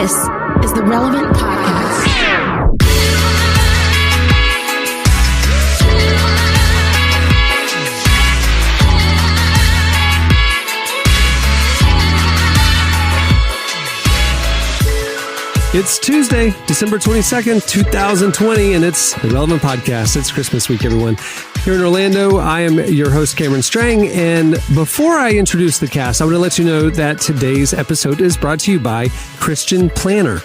This is the Relevant Podcast. It's Tuesday, December 22nd, 2020, and it's the Relevant Podcast. It's Christmas week, everyone. Here in Orlando, I am your host, Cameron Strang, and before I introduce the cast, I want to let you know that today's episode is brought to you by Christian Planner.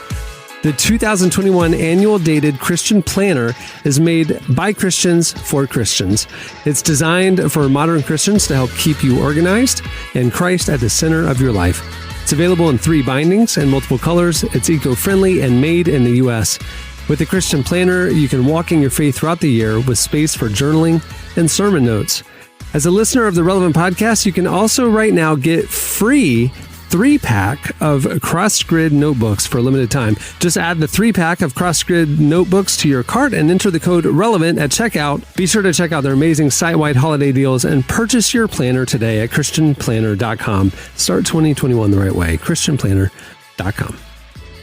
The 2021 annual dated Christian Planner is made by Christians for Christians. It's designed for modern Christians to help keep you organized and Christ at the center of your life. It's available in 3 bindings and multiple colors. It's eco-friendly and made in the U.S. With the Christian Planner, you can walk in your faith throughout the year with space for journaling and sermon notes. As a listener of the Relevant Podcast, you can also right now get free 3-pack of CrossGrid notebooks for a limited time. Just add the 3-pack of CrossGrid notebooks to your cart and enter the code RELEVANT at checkout. Be sure to check out their amazing site-wide holiday deals and purchase your planner today at christianplanner.com. Start 2021 the right way. christianplanner.com.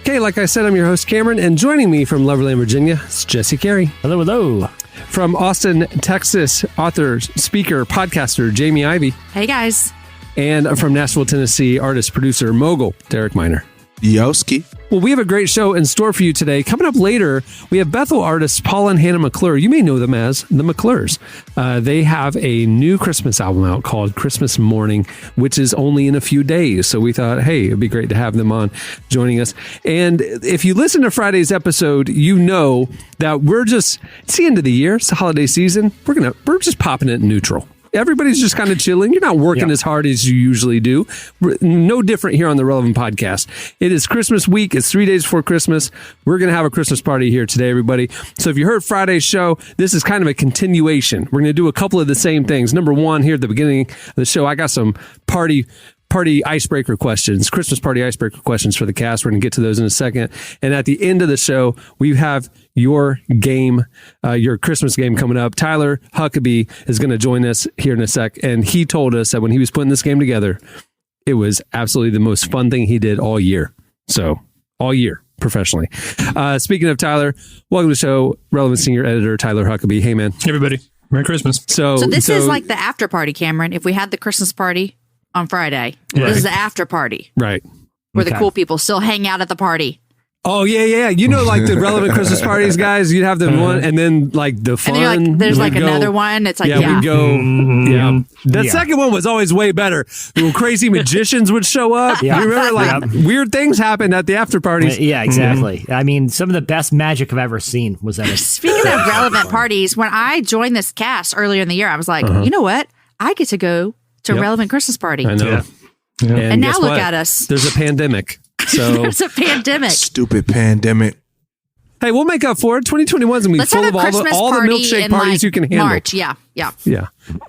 Okay, like I said, I'm your host, Cameron, and joining me from Loverland, Virginia, is Jesse Carey. Hello, hello. From Austin, Texas, author, speaker, podcaster, Jamie Ivey. Hey, guys. And from Nashville, Tennessee, artist, producer, mogul, Derek Miner. Yoski. Well, we have a great show in store for you today. Coming up later, we have Bethel artists Paul and Hannah McClure. You may know them as the McClures. They have a new Christmas album out called Christmas Morning, which is only in a few days. So we thought, hey, it'd be great to have them on joining us. And if you listen to Friday's episode, you know that it's the end of the year. It's the holiday season. We're just popping it neutral. Everybody's just kind of chilling. You're not working as hard as you usually do. No different here on the Relevant Podcast. It is Christmas week. It's 3 days before Christmas. We're going to have a Christmas party here today, everybody. So if you heard Friday's show, this is kind of a continuation. We're going to do a couple of the same things. Number one, here at the beginning of the show, I got some party icebreaker questions, Christmas party icebreaker questions for the cast. We're going to get to those in a second. And at the end of the show, we have your game, your Christmas game coming up. Tyler Huckabee is going to join us here in a sec. And he told us that when he was putting this game together, it was absolutely the most fun thing he did all year. So all year professionally. Speaking of Tyler, welcome to the show, Relevant Senior Editor Tyler Huckabee. Hey, man. Hey, everybody. Merry Christmas. So this is like the after party, Cameron. If we had the Christmas party on Friday, this is the after party. Right. Where the cool people still hang out at the party. Oh, yeah. You know, like the Relevant Christmas parties, guys, you'd have the one, and then like the fun. And then there's like another one. It's like, we'd go. Yeah. The second one was always way better. The crazy magicians would show up. You remember weird things happened at the after parties. Yeah, exactly. I mean, some of the best magic I've ever seen was at Speaking of relevant parties, when I joined this cast earlier in the year, I was like, you know what? I get to go to a Relevant Christmas party. I know. Yeah. And now look at us. There's a pandemic. So there's a pandemic. Stupid pandemic. Hey, we'll make up for it. 2021 is going to be full of all the milkshake parties you can handle. March, yeah.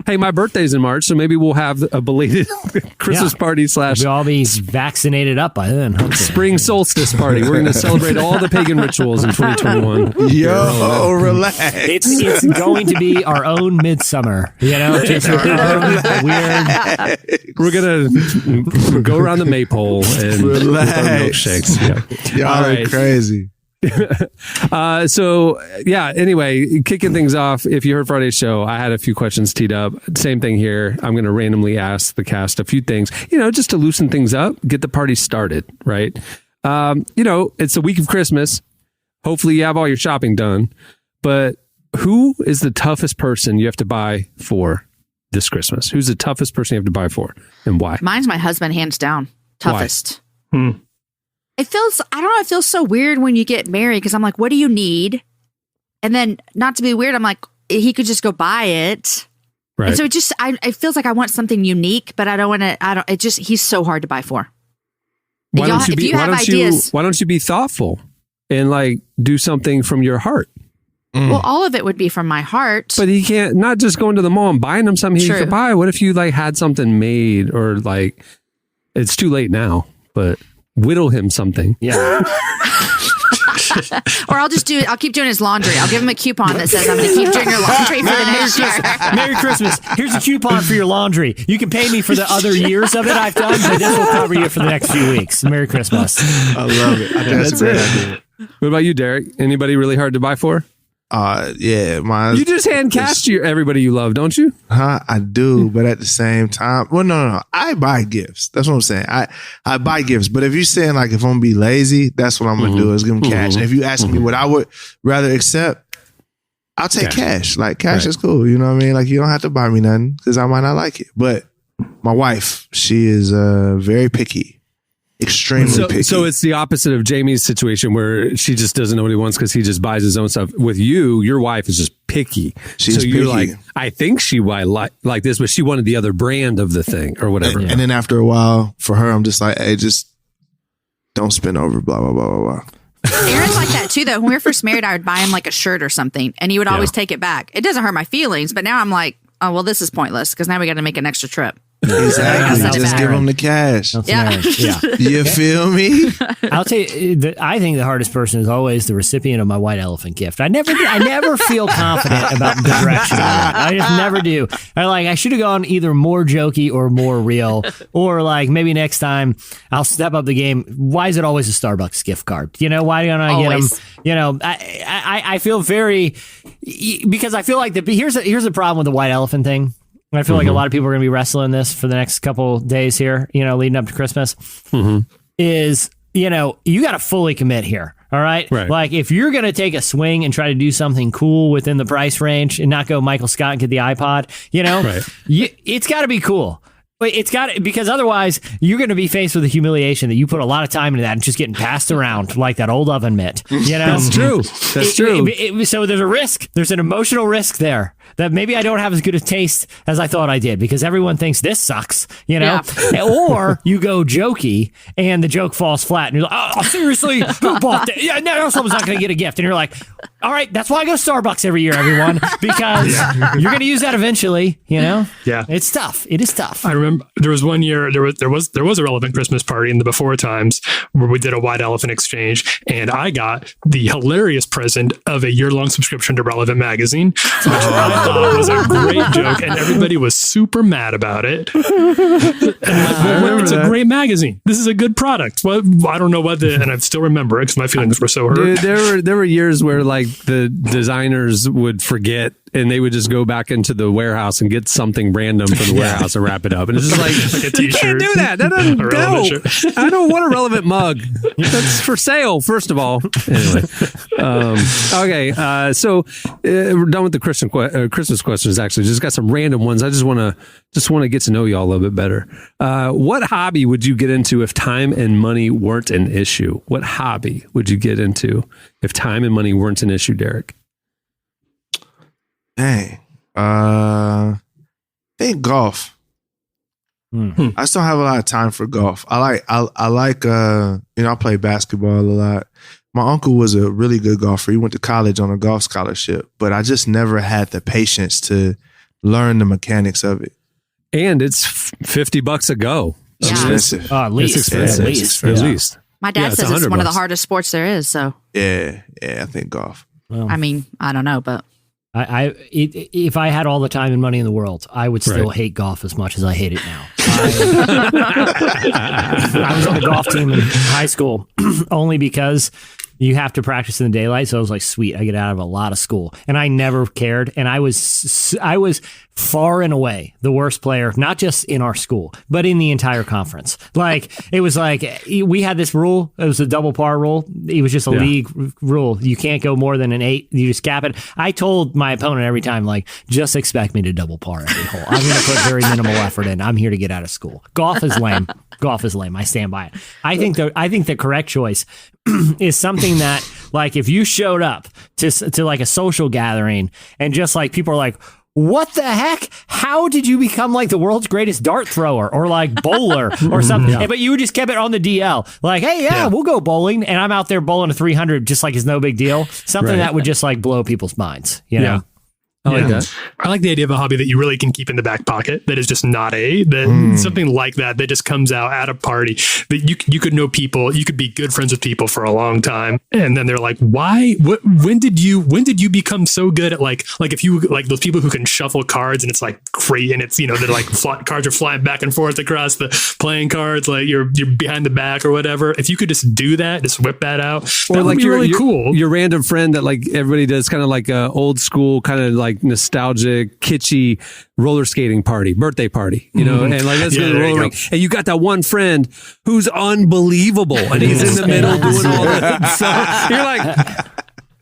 Hey, my birthday's in March, so maybe we'll have a belated Christmas party / We'll all be vaccinated up by then. Spring solstice party. We're going to celebrate all the pagan rituals in 2021. Yo, relax. It's going to be our own midsummer. You know, just our own weird. We're going to go around the maypole and relax. With our milkshakes. Y'all all right. are crazy. Anyway, kicking things off, if you heard Friday's show, I had a few questions teed up. Same thing here. I'm going to randomly ask the cast a few things, just to loosen things up, get the party started, right? It's the week of Christmas. Hopefully you have all your shopping done, but who is the toughest person you have to buy for this Christmas? Who's the toughest person you have to buy for and why? Mine's my husband, hands down. Toughest. Why? It feels so weird when you get married because I'm like, what do you need? And then not to be weird, I'm like, he could just go buy it. Right. And so it feels like I want something unique, but I don't want to, he's so hard to buy for. Why don't you be thoughtful and do something from your heart? Well, all of it would be from my heart. But he can't, not just going to the mall and buying him something he could buy. What if you had something made or it's too late now, but whittle him something. Yeah. Or I'll keep doing his laundry. I'll give him a coupon that says I'm going to keep doing your laundry for the next year. Merry Christmas. Here's a coupon for your laundry. You can pay me for the other years of it I've done, but this will cover you for the next few weeks. Merry Christmas. I love it. I think that's a great idea. What about you, Derek? Anybody really hard to buy for? Yeah, mine. You just hand cash to everybody you love, don't you? I do, but at the same time, well, no. I buy gifts. That's what I'm saying. I buy gifts, but if you're saying like if I'm gonna be lazy, that's what I'm gonna do is give them cash. And if you ask me what I would rather accept, I'll take cash. Like cash is cool. You know what I mean? Like you don't have to buy me nothing because I might not like it. But my wife, she is very picky. Extremely picky. So it's the opposite of Jamie's situation where she just doesn't know what he wants because he just buys his own stuff. With you, your wife is just picky. She's you're picky. like, I think she might like this, but she wanted the other brand of the thing or whatever. And then after a while, for her, I'm just like, hey, just don't spend over blah, blah, blah, blah, blah. Aaron's like that too, though. When we were first married, I would buy him like a shirt or something, and he would always take it back. It doesn't hurt my feelings, but now I'm like, oh, well, this is pointless because now we got to make an extra trip. Exactly. Just give them the cash. Yeah. You feel me? I'll tell you, I think the hardest person is always the recipient of my white elephant gift. I never feel confident about the direction of it. I just never do. I should have gone either more jokey or more real, or like maybe next time I'll step up the game. Why is it always a Starbucks gift card? You know, why don't I get them? You know, I feel very, because I feel like here's the problem with the white elephant thing. I feel like a lot of people are going to be wrestling this for the next couple days here, you know, leading up to Christmas, is, you know, you got to fully commit here. All right? Like if you're going to take a swing and try to do something cool within the price range and not go Michael Scott and get the iPod, you know, it's got to be cool. It's got because otherwise you're going to be faced with the humiliation that you put a lot of time into that and just getting passed around like that old oven mitt. You know, that's true. That's true. So there's a risk. There's an emotional risk there that maybe I don't have as good a taste as I thought I did because everyone thinks this sucks. You know, or you go jokey and the joke falls flat and you're like, oh, seriously, who bought that? Yeah, no, someone's not going to get a gift, and you're like, all right, that's why I go Starbucks every year, everyone, because you're going to use that eventually. You know, it's tough. It is tough. I remember there was one year there was a relevant Christmas party in the before times where we did a white elephant exchange, and I got the hilarious present of a year-long subscription to Relevant magazine, which I thought was a great joke, and everybody was super mad about it. And it's a great magazine. This is a good product. Well, I don't know what and I still remember it because my feelings were so hurt. Dude, there were years where like the designers would forget and they would just go back into the warehouse and get something random from the warehouse and wrap it up. And it's just like a t-shirt. You can't do that. That doesn't go. I don't want a relevant mug. That's for sale, first of all. Anyway. Okay. So we're done with the Christmas questions, actually. Just got some random ones. I just want to get to know you all a little bit better. What hobby would you get into if time and money weren't an issue? What hobby would you get into if time and money weren't an issue, Derek? Dang. I think golf. I still have a lot of time for golf. I like I play basketball a lot. My uncle was a really good golfer. He went to college on a golf scholarship, but I just never had the patience to learn the mechanics of it. And it's $50 a go. It's expensive. At least. It's expensive. At least. My dad says it's one of the hardest sports there is. So yeah, I think golf. Well, I mean, I don't know, but if I had all the time and money in the world, I would still hate golf as much as I hate it now. I was on the golf team in high school only because you have to practice in the daylight. So I was like, sweet, I get out of a lot of school. And I never cared. And I was far and away the worst player, not just in our school, but in the entire conference. Like, it was like, we had this rule. It was a double par rule. It was just a league rule. You can't go more than an 8. You just cap it. I told my opponent every time, like, just expect me to double par every hole. I'm going to put very minimal effort in. I'm here to get out of school. Golf is lame. Golf is lame. I stand by it. I think the correct choice is something that, like, if you showed up to like a social gathering and just like people are like, what the heck? How did you become like the world's greatest dart thrower or like bowler or something? But you just kept it on the DL. Like, hey, we'll go bowling. And I'm out there bowling a 300 just like it's no big deal. Something that would just like blow people's minds, you know? I like that. I like the idea of a hobby that you really can keep in the back pocket. That is just not something like that just comes out at a party. That you could know people, you could be good friends with people for a long time, and then they're like, "Why? When did you become so good at like if you like those people who can shuffle cards and it's like great and it's they're like cards are flying back and forth across the playing cards like you're behind the back or whatever. If you could just do that, just whip that out, that would be really cool. Your random friend that like everybody does, kind of like a old school kind of like nostalgic, kitschy roller skating birthday party, and like let's go to the roller rink. And you got that one friend who's unbelievable, and he's in the middle doing all that stuff. You're like,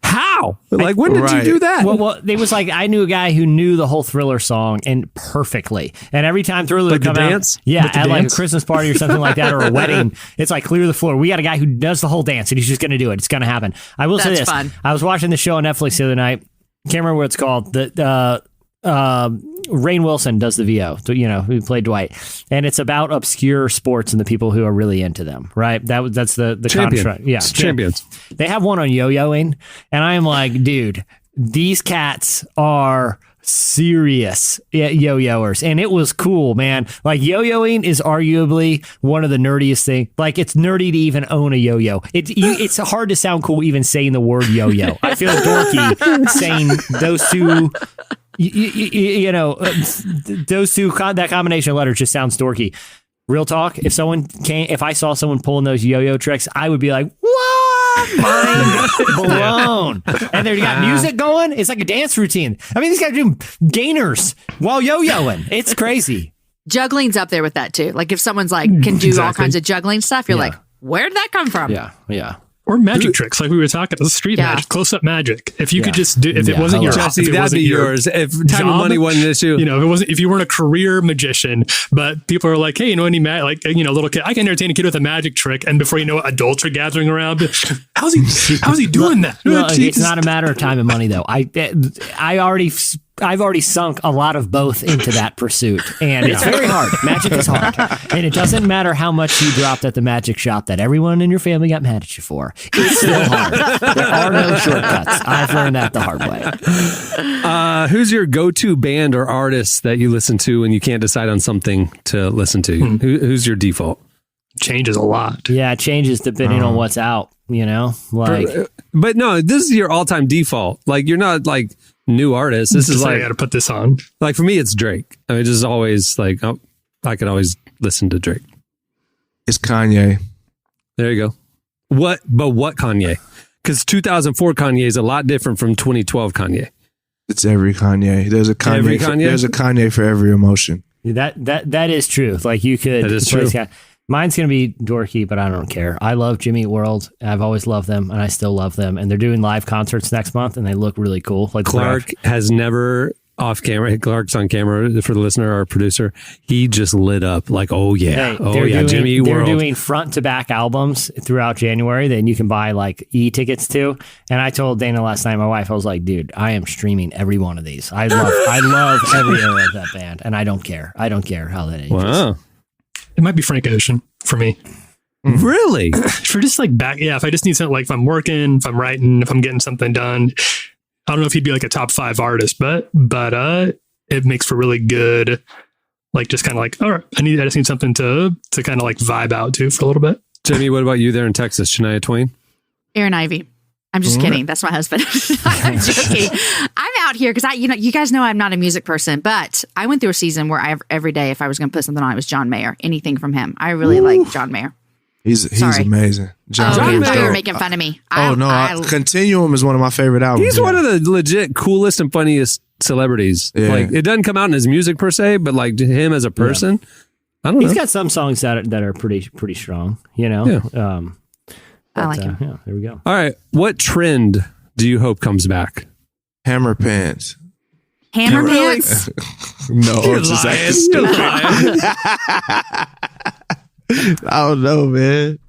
how? Like, when did you do that? Well, it was like I knew a guy who knew the whole Thriller song and perfectly. And every time Thriller would come out, at like a Christmas party or something like that, or a wedding, it's like clear the floor. We got a guy who does the whole dance, and he's just going to do it. It's going to happen. I will say this: fun. I was watching the show on Netflix the other night. Can't remember what it's called. Rainn Wilson does the VO, who played Dwight, and it's about obscure sports and the people who are really into them. Right? That's the contract. Yeah, champions. They have one on yo-yoing, and I'm like, dude, these cats are serious yo-yoers, and it was cool, man. Like, yo-yoing is arguably one of the nerdiest things. Like, it's nerdy to even own a yo-yo. It's hard to sound cool even saying the word yo-yo. I feel dorky saying those two. Those two, that combination of letters just sounds dorky. Real talk, if I saw someone pulling those yo-yo tricks, I would be like, what? Mind blown. And they got music going. It's like a dance routine. I mean, these guys do gainers while yo-yoing. It's crazy. Juggling's up there with that too. Like if someone's like can do all kinds of juggling stuff, you're like, where did that come from? Yeah. Or magic tricks, like we were talking, the street magic, close-up magic. If you could just do, if it wasn't your, Jesse, that'd be yours. If time and money wasn't an issue, if you weren't a career magician, but people are like, hey, any little kid, I can entertain a kid with a magic trick, and before you know it, adults are gathering around. How's he doing that? It's not a matter of time and money, though. I've already sunk a lot of both into that pursuit, and it's very hard. Magic is hard, and it doesn't matter how much you dropped at the magic shop that everyone in your family got mad at you for. It's still hard. There are no shortcuts. I've learned that the hard way. Who's your go-to band or artist that you listen to when you can't decide on something to listen to? Who's your default? Changes a lot. Yeah, it changes depending on what's out. But no, this is your all-time default. Like, you're not like new artist. This is like, I got to put this on. Like, for me, it's Drake. I mean, just always like, I could always listen to Drake. It's Kanye. There you go. What Kanye? Because 2004 Kanye is a lot different from 2012 Kanye. It's every Kanye. There's a Kanye. There's a Kanye for every emotion. That is true. Like, you could. That is true. Mine's going to be dorky, but I don't care. I love Jimmy Eat World. I've always loved them, and I still love them. And they're doing live concerts next month, and they look really cool. Like Clark has never off camera. Clark's on camera for the listener, our producer. He just lit up like, oh yeah, Jimmy Eat World. They're doing front to back albums throughout January that you can buy like e-tickets to. And I told Dana last night, my wife, I was like, dude, I am streaming every one of these. I love every era of that band, and I don't care. I don't care how that ages. Wow. It might be Frank Ocean for me. Really? For just like if I just need something, like if I'm working, if I'm writing, if I'm getting something done. I don't know if he'd be like a top 5 artist, but it makes for really good, like just kind of like, all right, I just need something to kind of like vibe out to for a little bit. Jimmy, what about you there in Texas? Shania Twain? Aaron Ivey. I'm just kidding. That's my husband. I'm joking. I'm out here because you guys know I'm not a music person, but I went through a season where every day, if I was going to put something on, it was John Mayer. Anything from him. I really like John Mayer. He's amazing. John Mayer. You're making fun of me. Continuum is one of my favorite albums. He's one of the legit coolest and funniest celebrities. Yeah. Like, it doesn't come out in his music per se, but like him as a person, I don't know. He's got some songs that are pretty strong. Yeah. I like him. Yeah, there we go. All right. What trend do you hope comes back? Hammer pants. Hammer pants? No, You're lying. I don't know, man.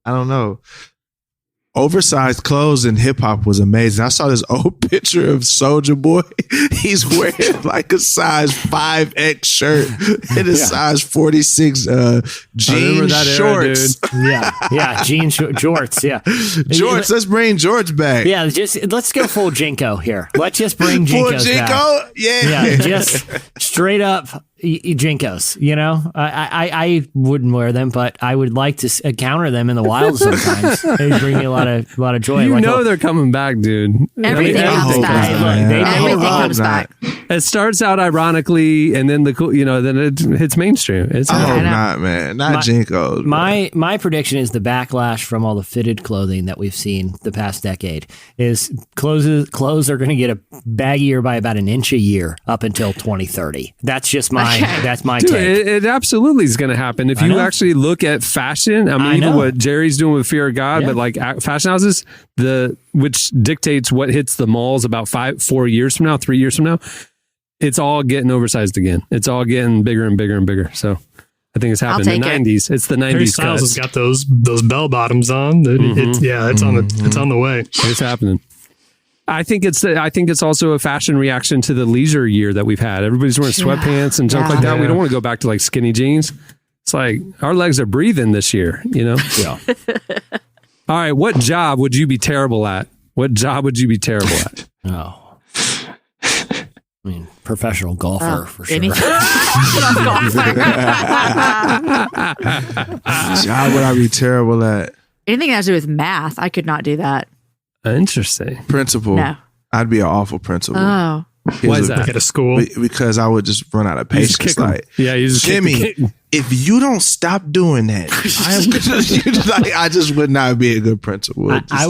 I don't know. oversized clothes in hip hop was amazing. I saw this old picture of Soulja Boy. He's wearing like a size 5X shirt and a size 46 jean shorts. Yeah, jean jorts. Yeah, jorts. Let's bring George back. Yeah, let's go full Jinko here. Let's just bring Jinkos full Jinko. Back. Yeah, just straight up Jinkos. You know, I wouldn't wear them, but I would like to encounter them in the wild sometimes. They bring me a lot of joy. You know they're coming back, dude. Everything comes back. Everything comes back. It starts out ironically, and then then it hits mainstream. I hope not, man. Not Jinkos. My prediction is the backlash from all the fitted clothing that we've seen the past decade is clothes are going to get baggier by about an inch a year up until 2030. That's just my Dude, take. It absolutely is going to happen. If you actually look at fashion, I mean, even what Jerry's doing with Fear of God, but like fashion houses, which dictates what hits the malls about 3 years from now, it's all getting oversized again. It's all getting bigger and bigger and bigger. So I think it's happening. The 90s. It's the 90s. Harry Styles has got those bell bottoms on. It's on the way. It's happening. I think it's also a fashion reaction to the leisure year that we've had. Everybody's wearing sweatpants and junk like that. We don't want to go back to like skinny jeans. It's like our legs are breathing this year, you know? Yeah. All right. What job would you be terrible at? Oh. I mean, professional golfer for sure. Job would I be terrible at? Anything that has to do with math, I could not do that. Interesting. Principal. No. I'd be an awful principal. Oh. Why is that? Like at a school? Because I would just run out of patience. You just Jimmy, if you don't stop doing that, I just would not be a good principal. I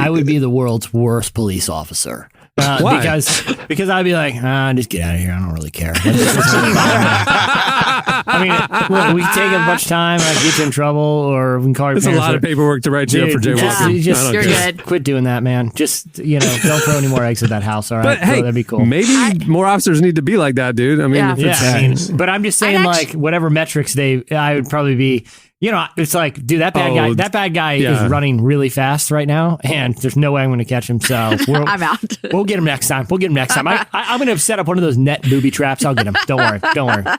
would be the world's worst police officer. Why? Because I'd be like, just get out of here. I don't really care. I mean, look, we take up much time. I get you in trouble, or we can call your parents. It's a lot of paperwork to write you up for jaywalking. You're good. Quit doing that, man. Just don't throw any more eggs at that house. All right, but hey, that'd be cool. Maybe more officers need to be like that, dude. I mean, but I'm just saying, like whatever metrics I would probably be. It's like, dude, that bad guy is running really fast right now, and there's no way I'm going to catch him. So I'm out. We'll get him next time. I'm going to set up one of those net booby traps. I'll get him. Don't worry.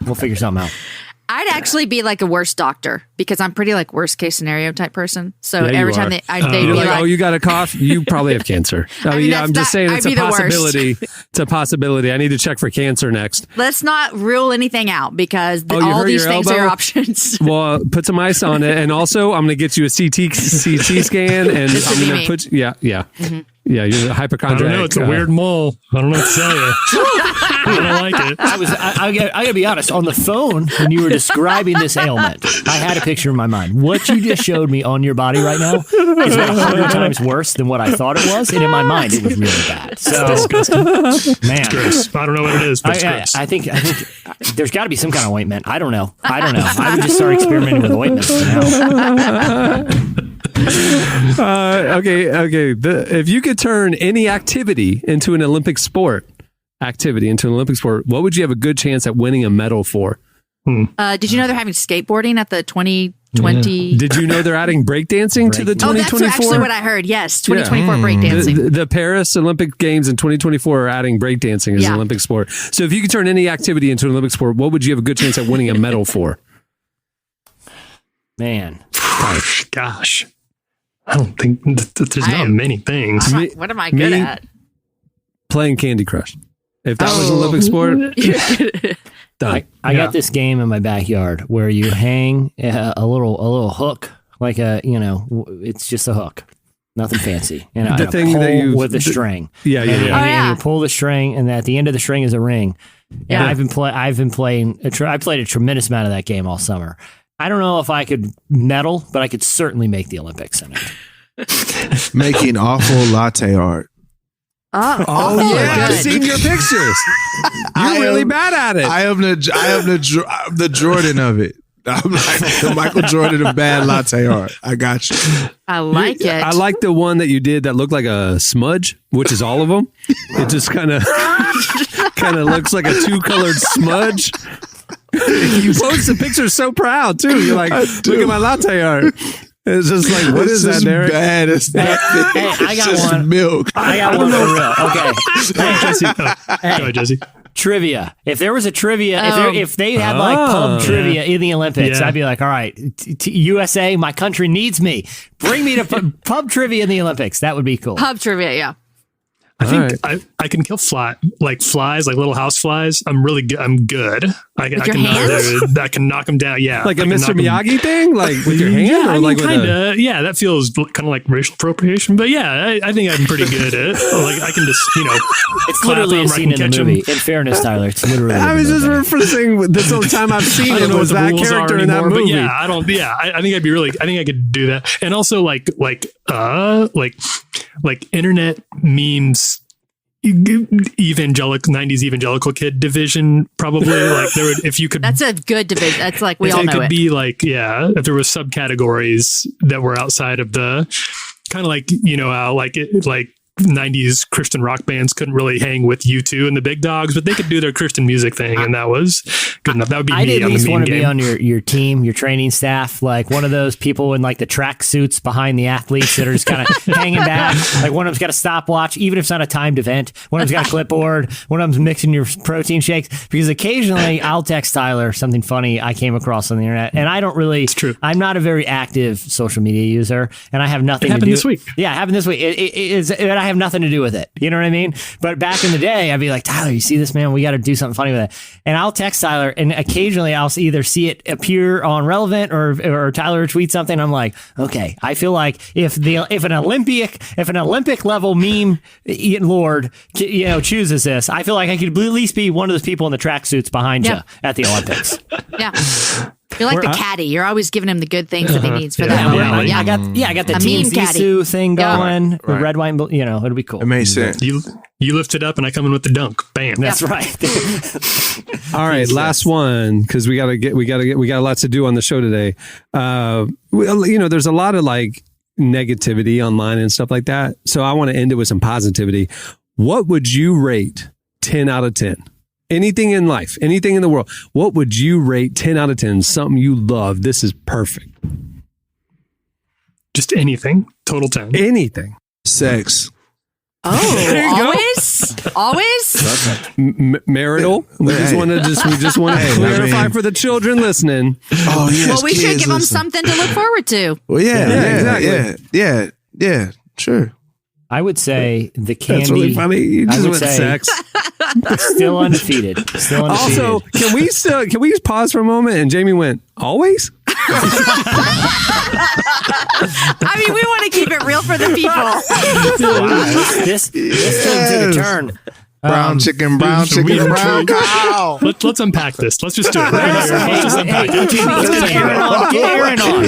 We'll figure something out. I'd actually be like a worse doctor because I'm pretty like worst case scenario type person. So every time they'd be like, oh, you got a cough? You probably have cancer. I'm just saying it's a possibility. It's a possibility. I need to check for cancer next. Let's not rule anything out because all these things are options. Well, put some ice on it. And also, I'm going to get you a CT scan. And I'm going to put Mm-hmm. Yeah, you're a hypochondriac. I don't know. It's a weird mole. I don't know what to tell you. I don't like it. I gotta be honest. On the phone, when you were describing this ailment, I had a picture in my mind. What you just showed me on your body right now is 100 times worse than what I thought it was, and in my mind, it was really bad. So, disgusting. Man, it's gross. I don't know what it is, but it's gross. I think there's got to be some kind of ointment. I don't know. I would just start experimenting with ointments now. Okay. If you could turn any activity into an Olympic sport, what would you have a good chance at winning a medal for? Did you know they're having skateboarding at the 2020? Did you know they're adding breakdancing to the 2024? Oh, that's actually what I heard. Yes, 2024 breakdancing. The Paris Olympic Games in 2024 are adding breakdancing as an Olympic sport. So if you could turn any activity into an Olympic sport, what would you have a good chance at winning a medal for? Man. Gosh. I don't think there's not many things. What am I good at? Playing Candy Crush. If that was an Olympic sport, done. I got this game in my backyard where you hang a little hook, like it's just a hook, nothing fancy, and the thing that you with a string. And you pull the string, and at the end of the string is a ring. And I've been playing. I played a tremendous amount of that game all summer. I don't know if I could medal, but I could certainly make the Olympics in it. Making awful latte art. I've seen your pictures. You're really bad at it. I am the Jordan of it. I'm like the Michael Jordan of bad latte art. I got you. I like it. I like the one that you did that looked like a smudge, which is all of them. It just kind of looks like a two-colored smudge. You post the picture so proud too. You're like, look at my latte art. It's just like, what is that, Derek? Bad. It's Hey, I got just one. milk. I got one for real. Okay. Jesse. Go ahead, Jesse. Trivia. If there was a trivia, if they had like Oh. pub trivia in the Olympics, Yeah. I'd be like, all right, USA, my country needs me. Bring me to pub trivia in the Olympics. That would be cool. Pub trivia, yeah. I think I can kill flies, like little house flies. I'm really good. I'm good. I With your can hands? I can knock them down. Yeah, Like a I can Mr. knock 'em- Miyagi thing? Like with your hand? Yeah, or I mean, like with kinda. Yeah, that feels kind of like racial appropriation. But yeah, I think I'm pretty good at it. Like I can just It's clap literally a them, I scene can in the catch 'em. movie. In fairness, Tyler, it's literally. I was in the just movie. referencing this whole time I've seen I it. don't know It what was the that rules are character in that anymore, movie. but yeah, I don't. Yeah, I think I'd be really. I think I could do that. And also like internet memes. Evangelical 90s evangelical kid division probably like there would if you could That's a good division. That's like we if all it know could it. be like if there was subcategories that were outside of the kind of like how like 90s Christian rock bands couldn't really hang with U2 and the big dogs, but they could do their Christian music thing, and that was good enough. That would be I'd me at on the least meme want to be game. on your team, your training staff, like one of those people in like the track suits behind the athletes that are just kind of hanging back. Like one of them's got a stopwatch, even if it's not a timed event. One of them's got a clipboard. One of them's mixing your protein shakes. Because occasionally I'll text Tyler something funny I came across on the internet, and I don't really. It's true. I'm not a very active social media user, and I have nothing It to do. happened this week. Yeah, it happened this week. And I have nothing to do with it. You know what I mean? But back in the day, I'd be like, Tyler, you see this, man? We got to do something funny with it. And I'll text Tyler, and occasionally I'll either see it appear on Relevant or Tyler tweet something. I'm like, okay, I feel like if an Olympic level meme lord chooses this, I feel like I could at least be one of those people in the tracksuits behind you Yeah. at the Olympics. Yeah. You're like the caddy. You're always giving him the good things that he needs for that Yeah, moment. yeah, Yeah. I got the A Team meme caddy. Sisu thing Yeah. going. The Right. red, white, and blue, it'll be cool. It makes sense. You lift it up, and I come in with the dunk. Bam. That's right. All right, last one because we got lots to do on the show today. There's a lot of like negativity online and stuff like that. So I want to end it with some positivity. What would you rate 10 out of 10? Anything in life, anything in the world. What would you rate 10 out of 10? Something you love. This is perfect. Just anything. Total 10. Anything. Sex. Oh, always? Marital. We just want to clarify for the children listening. Oh yes. Well, we should kids, give them listen. something to look forward to. Well, yeah, exactly. yeah. Sure. I would say the candy. That's really funny. You I just would went say- sex. Still undefeated. Still undefeated. Also, can we just pause for a moment? And Jamie went, always? I mean, we want to keep it real for the people. wow, this thing took a turn. Brown chicken, brown cow. Let's unpack this. Let's just do it. Hey, Let's just unpack it. get Aaron on. Get Aaron on.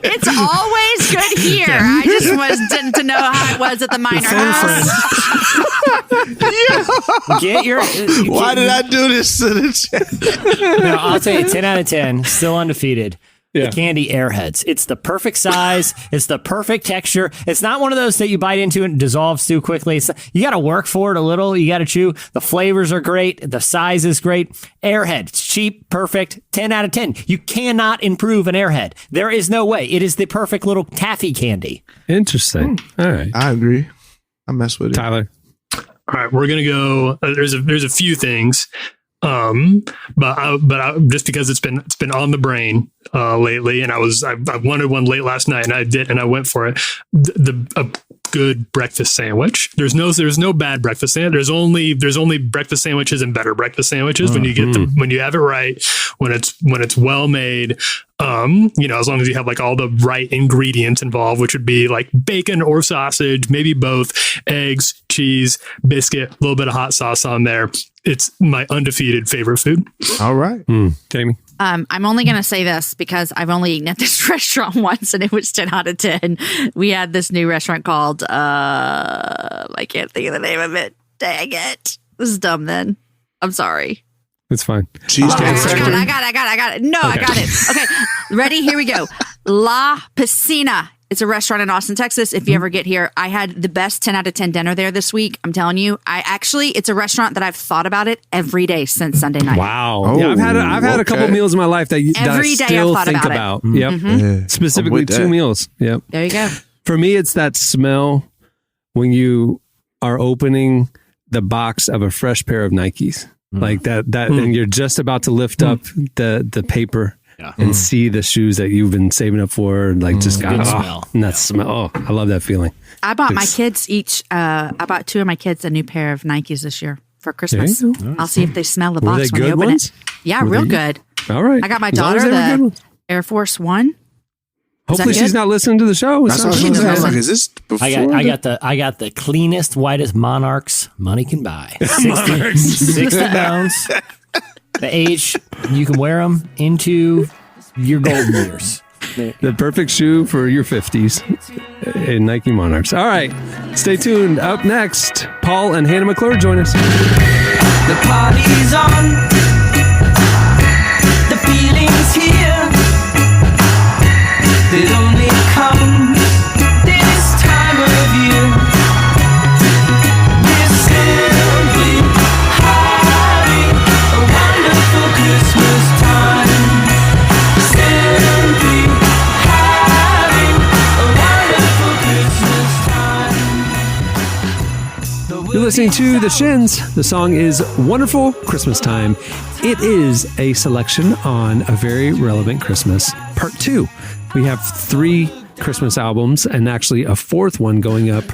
It's always good here. I just wanted to know how it was at the minor house. Get your. Why did I do this to the chat? No, I'll tell you, 10 out of 10, still undefeated. Yeah. The candy Airheads. It's the perfect size. It's the perfect texture. It's not one of those that you bite into and dissolves too quickly. You got to work for it a little. You got to chew. The flavors are great. The size is great. Airhead. It's cheap, perfect. 10 out of 10. You cannot improve an Airhead. There is no way. It is the perfect little taffy candy. Interesting. All right. I agree. I mess with it. Tyler. All right, we're gonna go. There's a few things, but just because it's been on the brain lately, and I wanted one late last night, and I did, and I went for it. A good breakfast sandwich. There's no bad breakfast sandwich. There's only breakfast sandwiches and better breakfast sandwiches when you get them, when you have it right, when it's well made. As long as you have like all the right ingredients involved, which would be like bacon or sausage, maybe both, eggs, cheese, biscuit, a little bit of hot sauce on there. It's my undefeated favorite food. All right. Jamie. I'm only going to say this because I've only eaten at this restaurant once and it was 10 out of 10. We had this new restaurant called, I can't think of the name of it. Dang it. This is dumb then. I'm sorry. It's fine. Cheesecake I Factory. got it. No, I got it. Okay. Ready? Here we go. La Piscina It's a restaurant in Austin, Texas. If you ever get here, I had the best 10 out of 10 dinner there this week. I'm telling you, it's a restaurant that I've thought about it every day since Sunday night. Wow. Oh, yeah, I've had a couple meals in my life that Every I day still I've thought think about about. Yep. Yeah, Specifically I'm with 2 that. meals. Yep. There you go. For me, it's that smell when you are opening the box of a fresh pair of Nikes. Like that and you're just about to lift up the paper and see the shoes that you've been saving up for, like just got smell. and that smell. Oh, I love that feeling. I bought my kids I bought 2 of my kids a new pair of Nikes this year for Christmas. There you I'll see if they smell the Were box they when you good open ones? it. Yeah, Were real they- good. All right. I got my As long daughter as they were good the ones. Air Force One. Hopefully that she's good? not listening to the show. That's what I was saying. I'm like, is this before? I got the cleanest, whitest Monarchs money can buy. 60 pounds. The age you can wear them into your golden years. The perfect shoe for your 50s in Nike Monarchs. All right. Stay tuned. Up next, Paul and Hannah McClure join us. The party's on. The feeling's here. It only comes this time of year. We're simply having a wonderful Christmas time. Simply having a wonderful Christmas time. You're listening to The Shins. The song is Wonderful Christmas Time. It is a selection on A Very Relevant Christmas, Part 2. We have 3 Christmas albums and actually a 4th one going up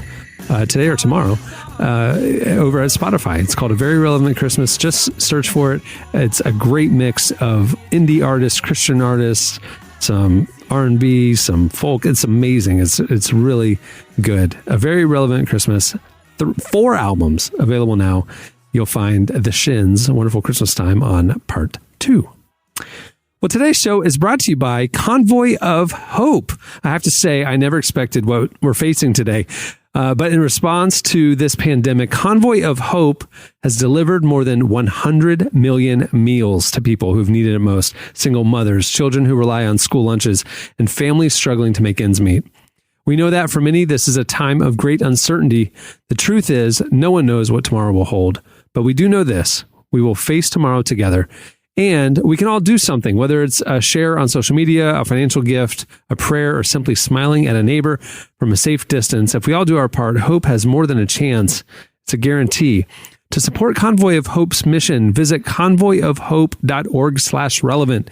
today or tomorrow over at Spotify. It's called A Very Relevant Christmas. Just search for it. It's a great mix of indie artists, Christian artists, some R&B, some folk. It's amazing. It's really good. A Very Relevant Christmas. 4 albums available now. You'll find The Shins, A Wonderful Christmas Time on Part 2. Well, today's show is brought to you by Convoy of Hope. I have to say, I never expected what we're facing today. But in response to this pandemic, Convoy of Hope has delivered more than 100 million meals to people who've needed it most. Single mothers, children who rely on school lunches, and families struggling to make ends meet. We know that for many, this is a time of great uncertainty. The truth is, no one knows what tomorrow will hold. But we do know this. We will face tomorrow together. And we can all do something, whether it's a share on social media, a financial gift, a prayer, or simply smiling at a neighbor from a safe distance. If we all do our part, hope has more than a chance. It's a guarantee. To support Convoy of Hope's mission, visit convoyofhope.org/relevant.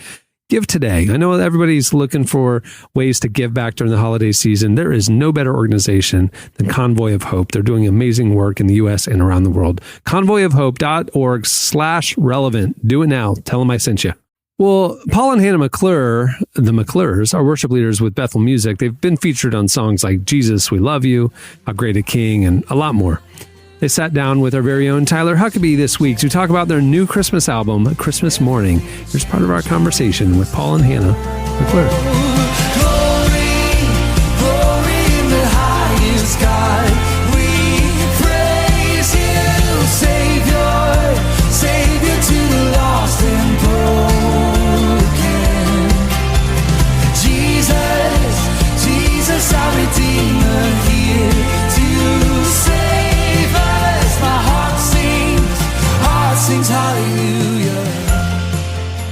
Give today. I know everybody's looking for ways to give back during the holiday season. There is no better organization than Convoy of Hope. They're doing amazing work in the U.S. and around the world. Convoyofhope.org/relevant. Do it now. Tell them I sent you. Well, Paul and Hannah McClure, the McClures, are worship leaders with Bethel Music. They've been featured on songs like Jesus, We Love You, How Great a King, and a lot more. They sat down with our very own Tyler Huckabee this week to talk about their new Christmas album, Christmas Morning. Here's part of our conversation with Paul and Hannah McClure. Glory, glory in the highest God. We praise you, Savior, Savior to the lost and broken. Jesus, Jesus, our Redeemer, here to save us. My heart sings hallelujah.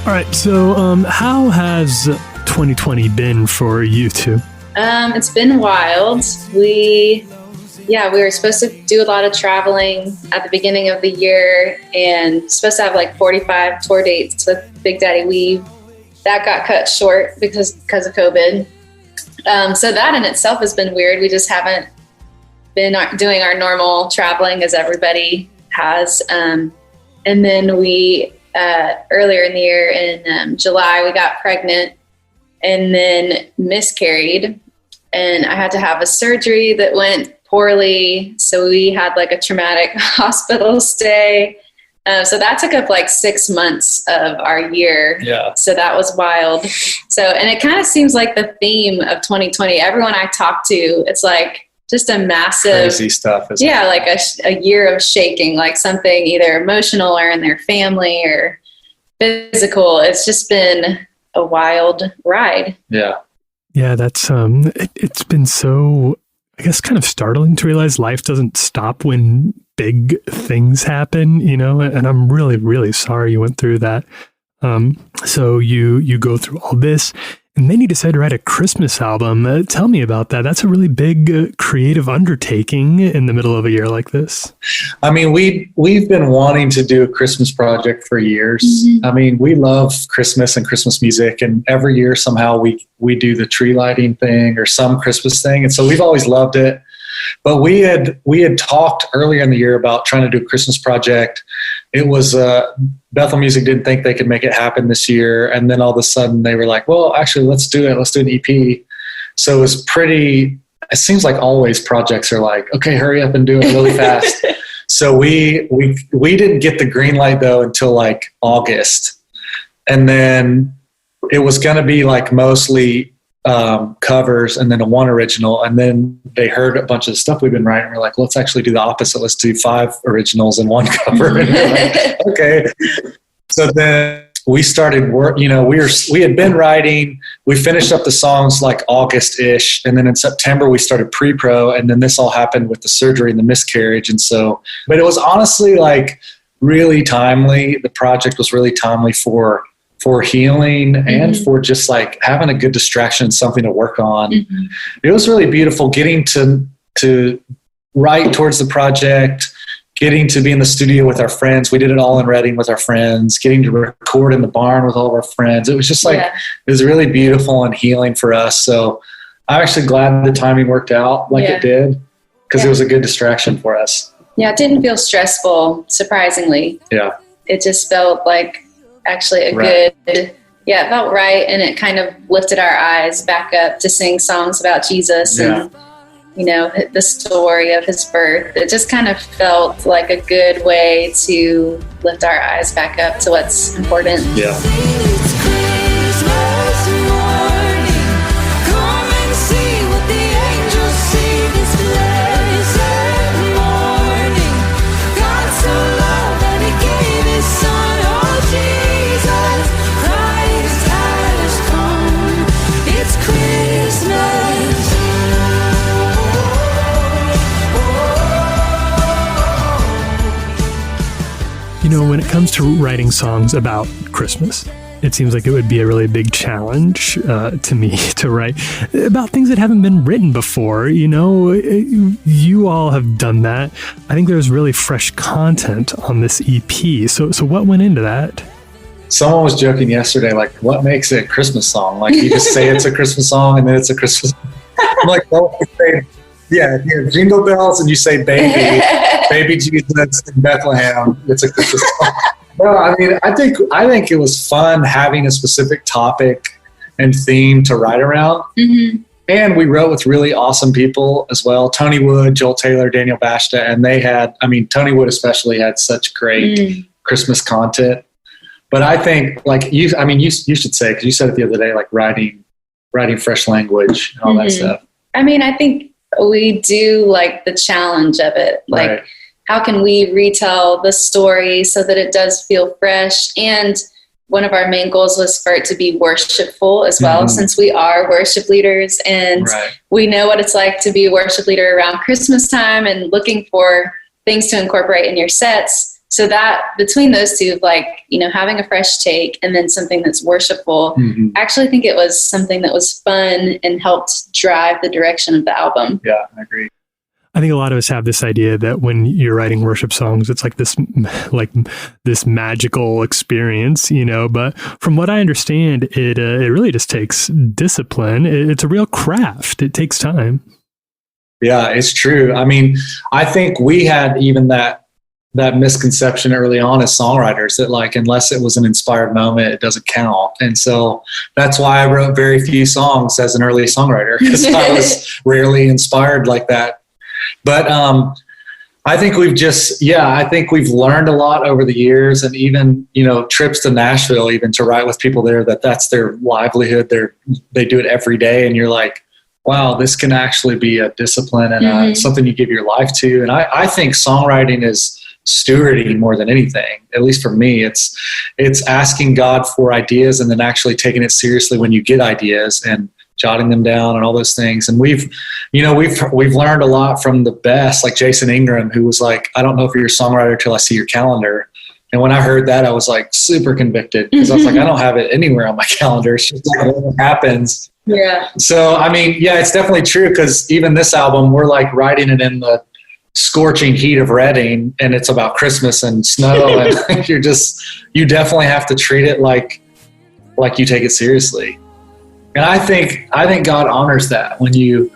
All right. So, how has 2020 been for you two? It's been wild. We were supposed to do a lot of traveling at the beginning of the year and supposed to have like 45 tour dates with Big Daddy Weave. That got cut short because of COVID. So that in itself has been weird. We just haven't been doing our normal traveling as everybody has. And then we, earlier in the year in July, we got pregnant and then miscarried. And I had to have a surgery that went poorly. So we had like a traumatic hospital stay. So that took up like 6 months of our year. Yeah. So that was wild. So, and it kind of seems like the theme of 2020, everyone I talk to, it's like just a massive, Crazy stuff. like a year of shaking, like something either emotional or in their family or physical. It's just been a wild ride. Yeah. Yeah, that's it's been so, I guess, kind of startling to realize life doesn't stop when big things happen, and I'm really, really sorry you went through that. So you go through all this, and then you decide to write a Christmas album. Tell me about that. That's a really big creative undertaking in the middle of a year like this. I mean, we've been wanting to do a Christmas project for years. I mean, we love Christmas and Christmas music, and every year somehow we do the tree lighting thing or some Christmas thing. And so we've always loved it. But we had talked earlier in the year about trying to do a Christmas project. It was Bethel Music didn't think they could make it happen this year, and then all of a sudden they were like, "Well, actually, let's do it. Let's do an EP." So it was pretty. It seems like always projects are like, "Okay, hurry up and do it really fast." So we didn't get the green light though until like August, and then it was going to be like mostly covers and then one original, and then they heard a bunch of the stuff we've been writing. We're like, let's actually do the opposite. Let's do 5 originals and 1 cover. And we're like, okay. So then we started work. We had been writing. We finished up the songs like August-ish, and then in September we started pre-pro, and then this all happened with the surgery and the miscarriage. And so, but it was honestly like really timely. The project was really timely for healing and for just like having a good distraction, something to work on. It was really beautiful getting to write towards the project, getting to be in the studio with our friends. We did it all in Reading with our friends, getting to record in the barn with all of our friends. It was just like, it was really beautiful and healing for us. So I'm actually glad the timing worked out like it did, because it was a good distraction for us. Yeah, it didn't feel stressful, surprisingly. Yeah. It just felt like actually a good, it felt right. And it kind of lifted our eyes back up to sing songs about Jesus and, the story of his birth. It just kind of felt like a good way to lift our eyes back up to what's important. Yeah. When it comes to writing songs about Christmas, it seems like it would be a really big challenge to me to write about things that haven't been written before. You all have done that. I think there's really fresh content on this EP. So what went into that? Someone was joking yesterday, like, what makes it a Christmas song? Like, you just say it's a Christmas song and then it's a Christmas song. I'm like, well, jingle bells, and you say baby Jesus in Bethlehem. It's a Christmas song. No, I mean, I think it was fun having a specific topic and theme to write around. And we wrote with really awesome people as well. Tony Wood, Joel Taylor, Daniel Bashta, and they had, Tony Wood especially had such great Christmas content. But I think, like, you should say, because you said it the other day, like writing fresh language and all that stuff. I think we do like the challenge of it. Like, how can we retell the story so that it does feel fresh? And one of our main goals was for it to be worshipful as well, since we are worship leaders and we know what it's like to be a worship leader around Christmas time and looking for things to incorporate in your sets. So that between those two, like, having a fresh take and then something that's worshipful, I actually think it was something that was fun and helped drive the direction of the album. Yeah, I agree. I think a lot of us have this idea that when you're writing worship songs, it's like this magical experience, but from what I understand, it really just takes discipline. It's a real craft. It takes time. Yeah, it's true. I think we had even that misconception early on as songwriters that, like, unless it was an inspired moment, it doesn't count. And so that's why I wrote very few songs as an early songwriter, because I was rarely inspired like that. But I think we've learned a lot over the years, and even, trips to Nashville, even to write with people there, that's their livelihood. They do it every day. And you're like, wow, this can actually be a discipline and something you give your life to. And I think songwriting is stewarding more than anything. At least for me, it's asking God for ideas and then actually taking it seriously when you get ideas and jotting them down and all those things. And we've learned a lot from the best, like Jason Ingram, who was like, I don't know if you're a songwriter till I see your calendar. And when I heard that, I was like super convicted, because I was like, I don't have it anywhere on my calendar. It's just like whatever happens. Yeah. So, I mean, yeah, it's definitely true, because even this album, we're like writing it in the scorching heat of Reading, and it's about Christmas and snow. And you definitely have to treat it like you take it seriously. And I think God honors that when you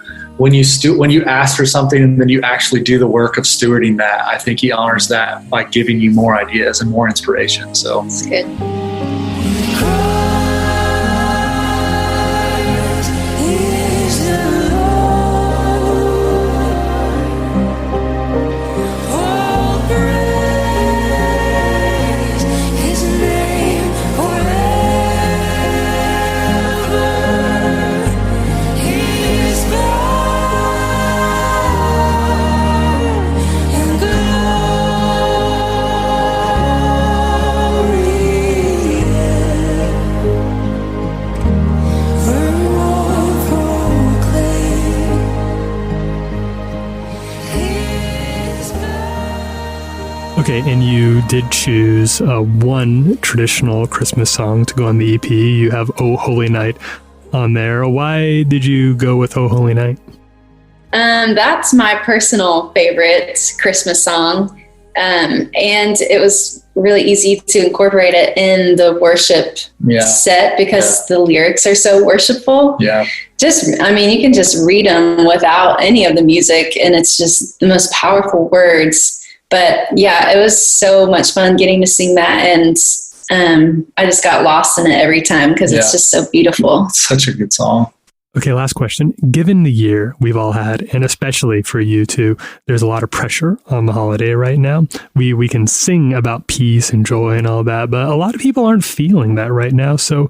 ask for something and then you actually do the work of stewarding that. I think he honors that by giving you more ideas and more inspiration. So It's good. Okay, and you did choose one traditional Christmas song to go on the EP. You have "Oh Holy Night" on there. Why did you go with "Oh Holy Night"? That's my personal favorite Christmas song. And it was really easy to incorporate it in the worship set, because the lyrics are so worshipful. yeah. You can just read them without any of the music, and it's just the most powerful words. But yeah, it was so much fun getting to sing that. And I just got lost in it every time, because it's just so beautiful. It's such a good song. Okay, last question. Given the year we've all had, and especially for you two, there's a lot of pressure on the holiday right now. We can sing about peace and joy and all that, but a lot of people aren't feeling that right now. So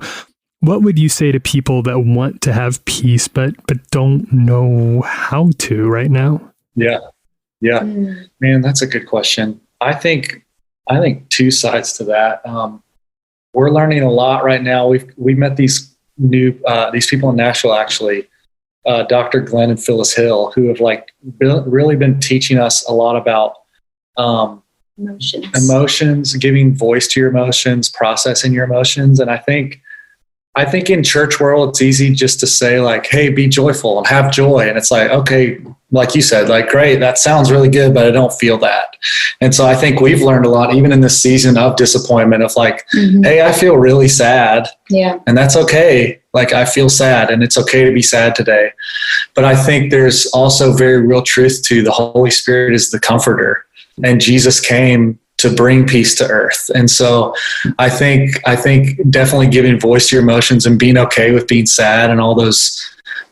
what would you say to people that want to have peace but don't know how to right now? Yeah. Yeah, man, that's a good question. I think two sides to that. We're learning a lot right now. We've met these people in Nashville, actually, Dr. Glenn and Phyllis Hill, who have really been teaching us a lot about emotions, giving voice to your emotions, processing your emotions. And I think in church world, it's easy just to say like, hey, be joyful and have joy. And it's like, okay, like you said, like, great, that sounds really good, but I don't feel that. And so I think we've learned a lot, even in this season of disappointment, of like, hey, I feel really sad. Yeah. And that's okay. Like, I feel sad, and it's okay to be sad today. But I think there's also very real truth to the Holy Spirit is the comforter, and Jesus came to bring peace to earth. And so I think definitely giving voice to your emotions and being okay with being sad and all those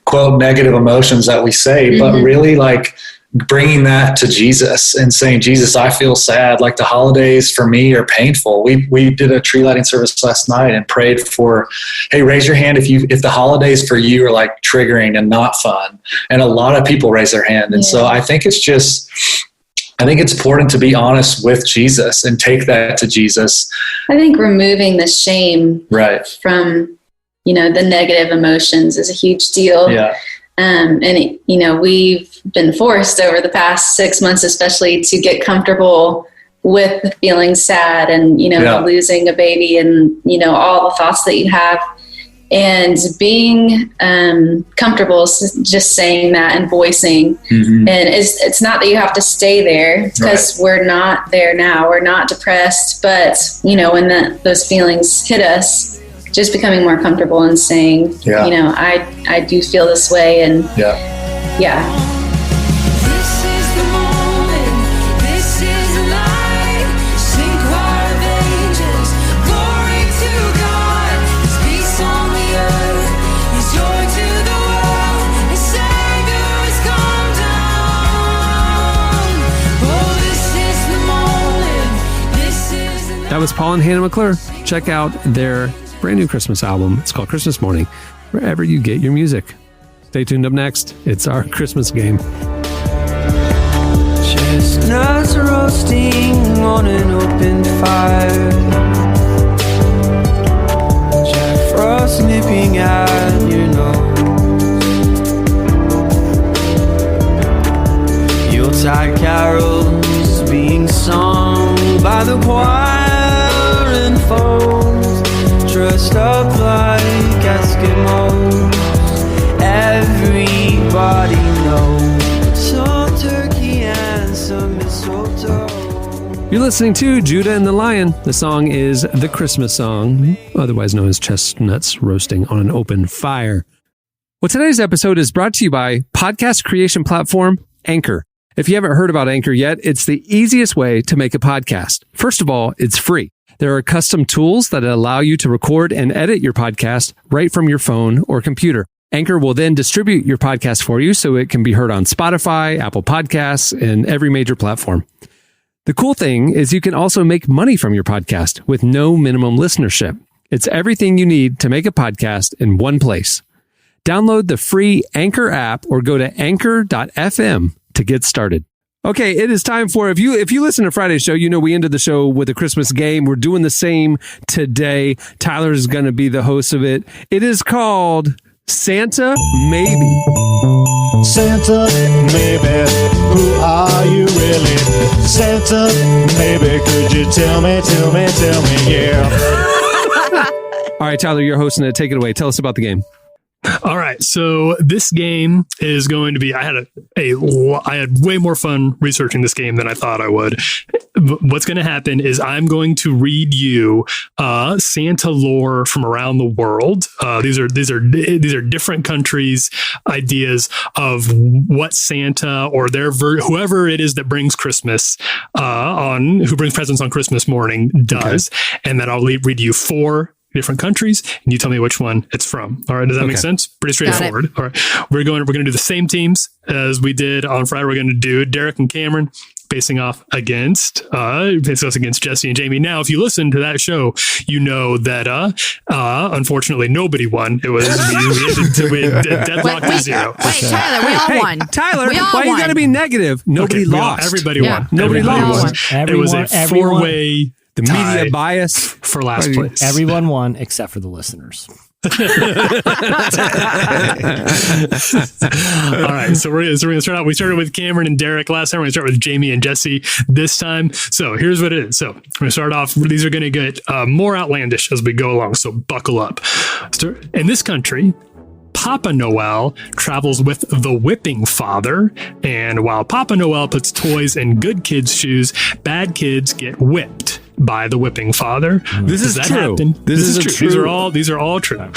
quote negative emotions that we say, but really like bringing that to Jesus and saying, Jesus, I feel sad. Like the holidays for me are painful. We did a tree lighting service last night and prayed for, hey, raise your hand if the holidays for you are like triggering and not fun. And a lot of people raise their hand. And so I think it's important to be honest with Jesus and take that to Jesus. I think removing the shame from, the negative emotions is a huge deal. Yeah. We've been forced over the past 6 months, especially, to get comfortable with feeling sad and, losing a baby and, all the thoughts that you have. And being comfortable just saying that and voicing. And it's not that you have to stay there, because we're not there now. We're not depressed. But, when those feelings hit us, just becoming more comfortable and saying, I do feel this way. And That was Paul and Hannah McClure. Check out their brand new Christmas album. It's called Christmas Morning, wherever you get your music. Stay tuned. Up next, it's our Christmas game. Chestnuts roasting on an open fire, Jack Frost nipping at your nose. carols being sung by the choir and folks dressed up like Eskimos. Everybody knows some turkey and some mistletoe. You're listening to Judah and the Lion. The song is The Christmas Song, otherwise known as Chestnuts Roasting on an Open Fire. Well, today's episode is brought to you by podcast creation platform Anchor. If you haven't heard about Anchor yet, it's the easiest way to make a podcast. First of all, it's free. There are custom tools that allow you to record and edit your podcast right from your phone or computer. Anchor will then distribute your podcast for you so it can be heard on Spotify, Apple Podcasts, and every major platform. The cool thing is you can also make money from your podcast with no minimum listenership. It's everything you need to make a podcast in one place. Download the free Anchor app or go to anchor.fm to get started. Okay, it is time for, if you listen to Friday's show, you know we ended the show with a Christmas game. We're doing the same today. Tyler is going to be the host of it. It is called Santa Maybe. Santa, maybe, who are you really? Santa, maybe, could you tell me, yeah. All right, Tyler, you're hosting it. Take it away. Tell us about the game. All right, so this game is going to be. I had way more fun researching this game than I thought I would. What's going to happen is I'm going to read you Santa lore from around the world. These are different countries' ideas of what Santa or their whoever it is that brings Christmas who brings presents on Christmas morning does, and then I'll read you 4 different countries, and you tell me which one it's from. All right, does that make sense? Pretty straightforward. All right, we're going to do the same teams as we did on Friday. We're going to do Derek and Cameron facing off against Jesse and Jamie. Now, if you listen to that show, you know that unfortunately nobody won. It was we deadlocked to 0. Wait, Tyler, we all won. Tyler, we all why won. you got to be negative? Nobody lost. Everybody won. Nobody lost. It was a 4-way. The media bias for last place. Everyone won except for the listeners. All right, so we're going to start out. We started with Cameron and Derek last time. We're going to start with Jamie and Jesse this time. So here's what it is. So we're going to start off. These are going to get more outlandish as we go along. So buckle up. In this country, Papa Noel travels with the whipping father, and while Papa Noel puts toys in good kids' shoes, bad kids get whipped by the whipping father. This is true. This is true. These are all true.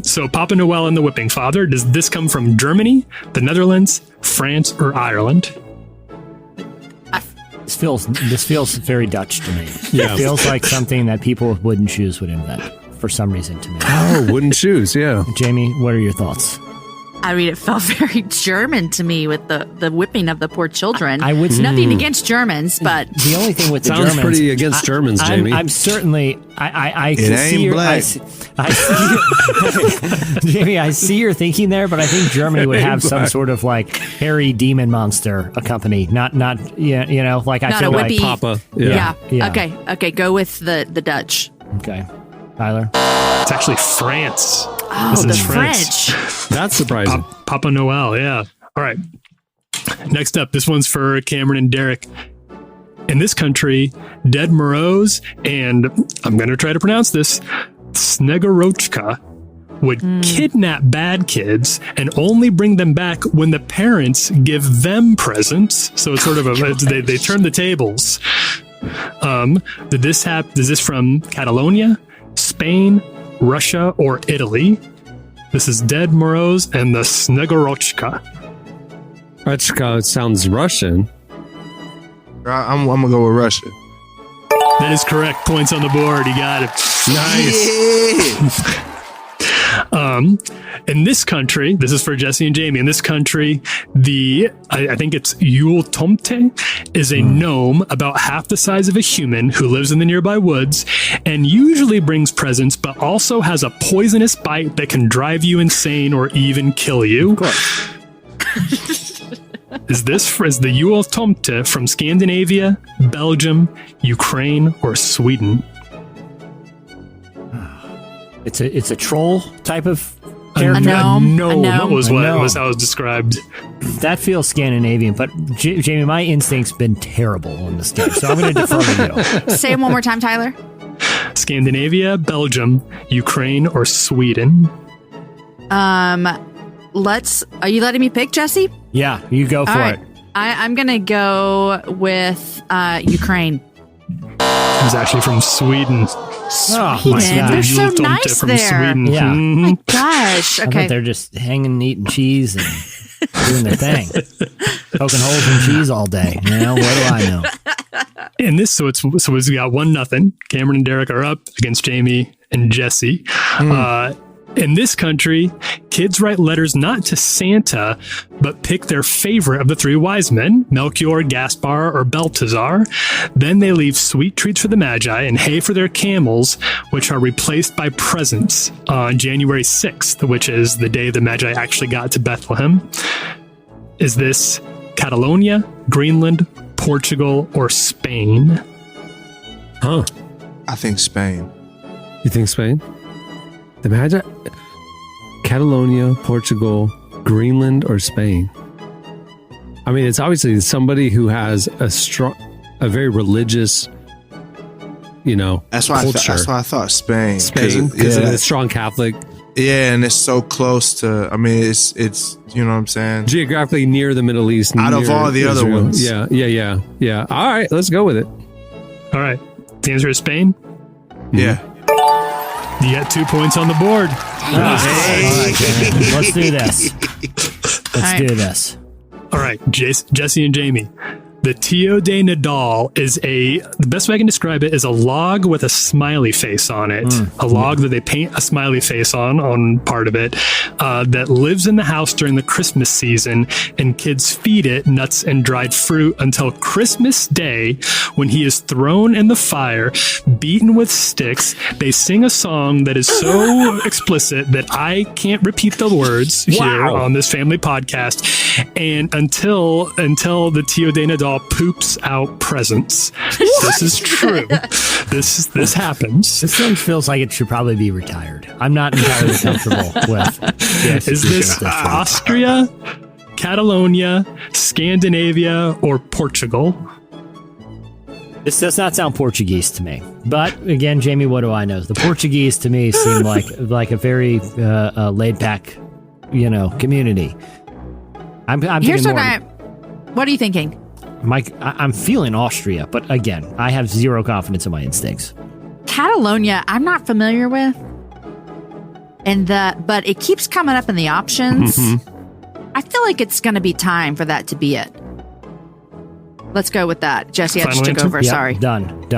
So Papa Noel and the whipping father. Does this come from Germany, the Netherlands, France, or Ireland? This feels very Dutch to me. Yeah. It feels like something that people with wooden shoes would invent for some reason to me. Oh, wooden shoes, yeah. Jamie, what are your thoughts? I mean, it felt very German to me with the whipping of the poor children. I would nothing against Germans, but the only thing with the Sounds Germans, pretty against Germans, Jamie. I'm certainly I It can ain't see your, black. I see Jamie, I see your thinking there, but I think Germany would have some sort of like hairy demon monster accompany, not you know, like I not feel a like whippy. Papa. Yeah. Yeah. Okay. Go with the Dutch. Okay, Tyler. It's actually France. Oh, This the is France. French. That's surprising. Papa Noel, yeah. All right. Next up, this one's for Cameron and Derek. In this country, Dead Moroz and, I'm going to try to pronounce this, Snegorochka would kidnap bad kids and only bring them back when the parents give them presents. So it's sort of they turn the tables. Is this from Catalonia, Spain, Russia, or Italy? This is Dead Moroz and the Snegorochka. Rochka sounds Russian. I'm gonna go with Russia. That is correct. Points on the board. You got it. Nice. In this country, this is for Jesse and Jamie. In this country, I think it's Yule Tomte is a gnome about half the size of a human who lives in the nearby woods and usually brings presents, but also has a poisonous bite that can drive you insane or even kill you. Of course. Is the Yule Tomte from Scandinavia, Belgium, Ukraine, or Sweden? It's a troll type of character. gnome was what gnome. was how it was described. That feels Scandinavian, but Jamie, my instinct's been terrible on this game, so I'm going to defer to you. Say it one more time, Tyler. Scandinavia, Belgium, Ukraine, or Sweden. Are you letting me pick, Jesse? Yeah, you go for it. I'm going to go with Ukraine. It was actually from Sweden. Oh, Sweden. my God. They're so Tomte nice from there. Sweden. Yeah. Mhm. Oh my gosh. I Okay. bet they're just hanging, eating cheese and doing their thing. Poking holes in cheese all day. You know, what do I know? And this, so we got 1-0. Cameron and Derek are up against Jamie and Jesse. In this country, kids write letters not to Santa, but pick their favorite of the three wise men, Melchior, Gaspar, or Belteshazzar. Then they leave sweet treats for the Magi and hay for their camels, which are replaced by presents on January 6th, which is the day the Magi actually got to Bethlehem. Is this Catalonia, Greenland, Portugal, or Spain? Huh. I think Spain. You think Spain? The Magi? Catalonia, Portugal, Greenland, or Spain? I mean, it's obviously somebody who has a very religious, That's why culture. that's why I thought Spain. Spain, because of the strong Catholic. Yeah, and it's so close to. I mean, it's you know what I'm saying. Geographically near the Middle East. Out of near all the other Israel. ones. Yeah. All right, let's go with it. All right. The answer is Spain. Yeah. You got 2 points on the board. All right, Jamie. Let's do this. Let's do this. All right, Jesse and Jamie. The Tio de Nadal is the best way I can describe it is a log with a smiley face on it. A log that they paint a smiley face on part of it, that lives in the house during the Christmas season, and kids feed it nuts and dried fruit until Christmas Day, when he is thrown in the fire, beaten with sticks. They sing a song that is so explicit that I can't repeat the words here on this family podcast, and until the Tio de Nadal poops out presents. This is true. This happens. This thing feels like it should probably be retired. I'm not entirely comfortable with this. Is this Austria, Catalonia, Scandinavia, or Portugal? This does not sound Portuguese to me. But again, Jamie, what do I know? The Portuguese to me seem like a very laid back, community. I'm Here's thinking what what are you thinking? Mike, I'm feeling Austria, but again, I have zero confidence in my instincts. Catalonia, I'm not familiar with. But it keeps coming up in the options. I feel like it's going to be time for that to be it. Let's go with that. Jesse, I just took over. Yep, Sorry. Done.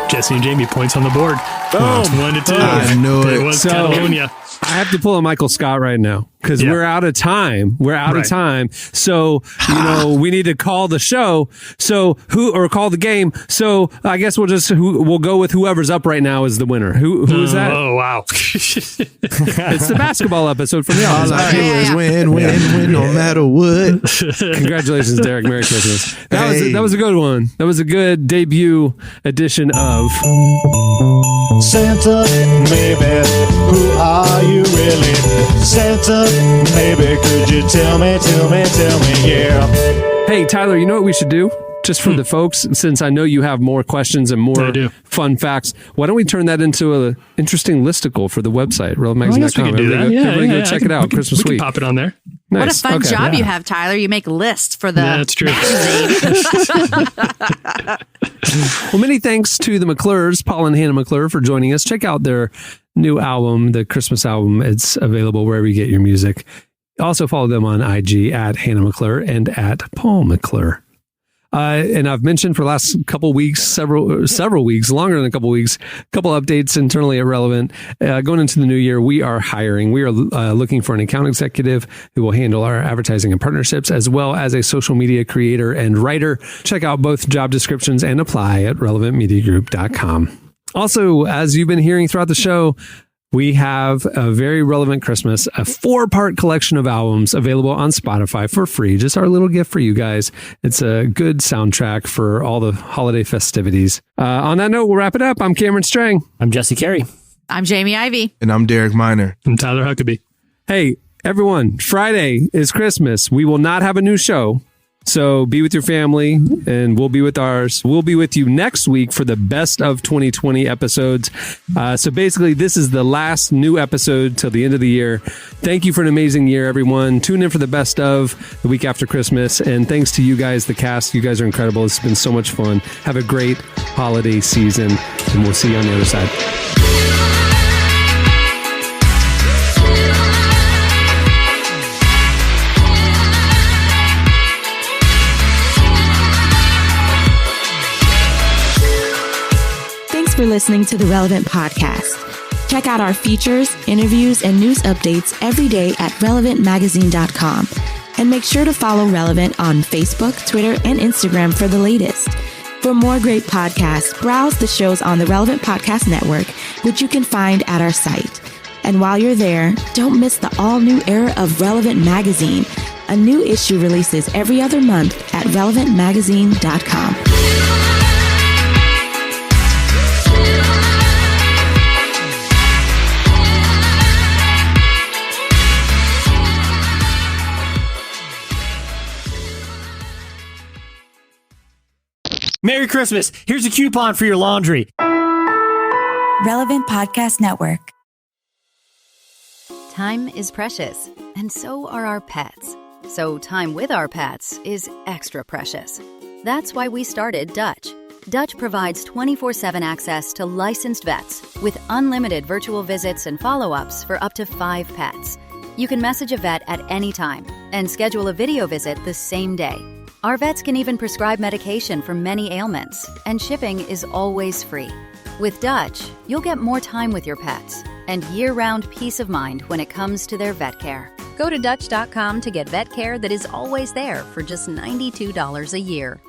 Jesse and Jamie, points on the board. Boom. It's 1-2. I knew it. It was So- Catalonia. I have to pull a Michael Scott right now because we're out of time. We're out of time. So, we need to call the show. So call the game. So I guess we'll go with whoever's up right now is the winner. Who is that? Oh, wow. It's the basketball episode from the All office. I do is win, no matter what. Congratulations, Derek. Merry Christmas. That was a good one. That was a good debut edition of Santa, maybe, who are you really? Santa, maybe, could you tell me, yeah. Hey, Tyler, you know what we should do? Just for the folks, since I know you have more questions and more fun facts, why don't we turn that into an interesting listicle for the website, relevantmagazine.com. I guess we can do that. Everybody go check it out. Christmas we week. can pop it on there. Nice. What a fun Okay. job you have, Tyler. You make lists for the That's true. Well, many thanks to the McClures, Paul and Hannah McClure, for joining us. Check out their new album, the Christmas album. It's available wherever you get your music. Also follow them on IG at Hannah McClure and at Paul McClure. And I've mentioned for the last couple weeks, several weeks, longer than a couple weeks, couple updates internally at Relevant. Going into the new year, we are hiring. We are looking for an account executive who will handle our advertising and partnerships, as well as a social media creator and writer. Check out both job descriptions and apply at relevantmediagroup.com. Also, as you've been hearing throughout the show, we have a very relevant Christmas, a 4-part collection of albums available on Spotify for free. Just our little gift for you guys. It's a good soundtrack for all the holiday festivities. On that note, we'll wrap it up. I'm Cameron Strang. I'm Jesse Carey. I'm Jamie Ivey. And I'm Derek Miner. I'm Tyler Huckabee. Hey, everyone, Friday is Christmas. We will not have a new show. So be with your family and we'll be with ours. We'll be with you next week for the best of 2020 episodes. So basically, this is the last new episode till the end of the year. Thank you for an amazing year, everyone. Tune in for the best of the week after Christmas. And thanks to you guys, the cast. You guys are incredible. It's been so much fun. Have a great holiday season and we'll see you on the other side. For listening to the Relevant Podcast. Check out our features, interviews, and news updates every day at relevantmagazine.com. And make sure to follow Relevant on Facebook, Twitter, and Instagram for the latest. For more great podcasts, browse the shows on the Relevant Podcast Network, which you can find at our site. And while you're there, don't miss the all-new era of Relevant Magazine. A new issue releases every other month at relevantmagazine.com. Merry Christmas. Here's a coupon for your laundry. Relevant Podcast Network. Time is precious, and so are our pets. So time with our pets is extra precious. That's why we started Dutch. Dutch provides 24/7 access to licensed vets with unlimited virtual visits and follow-ups for up to 5 pets. You can message a vet at any time and schedule a video visit the same day. Our vets can even prescribe medication for many ailments, and shipping is always free. With Dutch, you'll get more time with your pets and year-round peace of mind when it comes to their vet care. Go to Dutch.com to get vet care that is always there for just $92 a year.